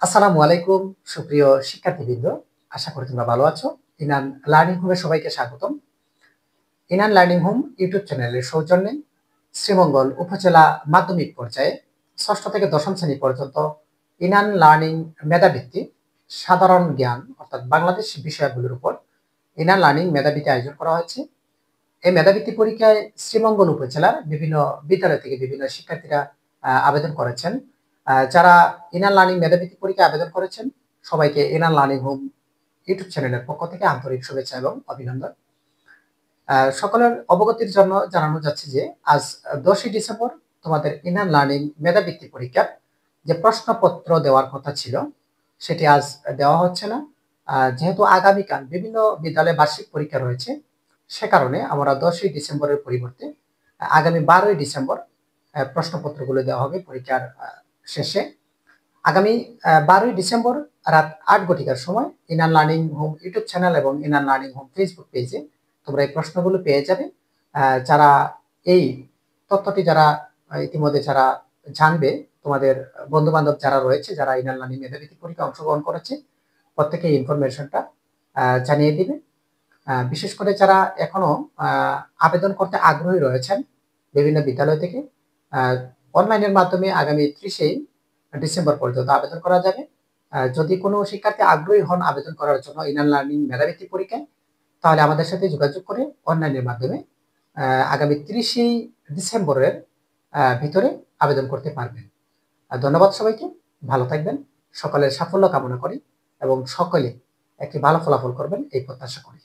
আসসালামু আলাইকুম সুপ্রিয় শিক্ষার্থীবৃন্দ, আশা করি তোমরা ভালো আছো। ইনান লার্নিং হোমে সবাইকে স্বাগতম। ইনান লার্নিং হোম ইউটিউব চ্যানেলের সৌজন্যে শ্রীমঙ্গল উপজেলা মাধ্যমিক পর্যায়ে ষষ্ঠ থেকে দশম শ্রেণী পর্যন্ত ইনান লার্নিং মেধাবৃত্তি সাধারণ জ্ঞান অর্থাৎ বাংলাদেশ বিষয়গুলোর উপর ইনান লার্নিং মেধাবৃত্তি আয়োজন করা হয়েছে। এই মেধাবৃত্তি পরীক্ষায় শ্রীমঙ্গল উপজেলার বিভিন্ন বিদ্যালয় থেকে বিভিন্ন শিক্ষার্থীরা আবেদন করেছেন। যারা ইনার লার্নিং মেধাবৃত্তি পরীক্ষায় আবেদন করেছেন সবাইকে ইনার লার্নিং হোম ইউটিউব চ্যানেলের পক্ষ থেকে আন্তরিক শুভেচ্ছা এবং অভিনন্দন। সকলের অবগতির জন্য জানানো যাচ্ছে যে আজ 10ই ডিসেম্বর তোমাদের ইনার লার্নিং মেধাবৃত্তি পরীক্ষার যে প্রশ্নপত্র দেওয়ার কথা ছিল সেটি আজ দেওয়া হচ্ছে না। যেহেতু আগামীকাল বিভিন্ন বিদ্যালয়ে বার্ষিক পরীক্ষা রয়েছে, সে কারণে আমরা 10ই ডিসেম্বরের পরিবর্তে আগামী 12ই ডিসেম্বর প্রশ্নপত্রগুলো দেওয়া হবে পরীক্ষার শেষে। আগামী 12ই ডিসেম্বর রাত 8 ঘটিকার সময় inner learning home YouTube channel এবং ইনার লার্নিং হোম ফেসবুক পেজে তোমরা এই প্রশ্নগুলো পেয়ে যাবে। যারা এই তথ্যটি যারা ইতিমধ্যে যারা জানবে, তোমাদের বন্ধু বান্ধব যারা রয়েছে যারা ইনার লার্নিং মেধাবৃত্তি পরীক্ষায় অংশগ্রহণ করেছে প্রত্যেকে ইনফরমেশনটা জানিয়ে দিবে। বিশেষ করে যারা এখনো আবেদন করতে আগ্রহী রয়েছেন বিভিন্ন বিদ্যালয় থেকে, অনলাইনের মাধ্যমে আগামী 30 ডিসেম্বর পর্যন্ত আবেদন করা যাবে। যদি কোনো শিক্ষার্থী আগ্রহী হন আবেদন করার জন্য ইনার লার্নিং মেধাবৃত্তি পরীক্ষায়, তাহলে আমাদের সাথে যোগাযোগ করে অনলাইনের মাধ্যমে আগামী 30 ডিসেম্বরের ভিতরে আবেদন করতে পারবেন। ধন্যবাদ সবাইকে, ভালো থাকবেন। সকলের সাফল্য কামনা করি এবং সকলে একটি ভালো ফলাফল করবেন এই প্রত্যাশা করি।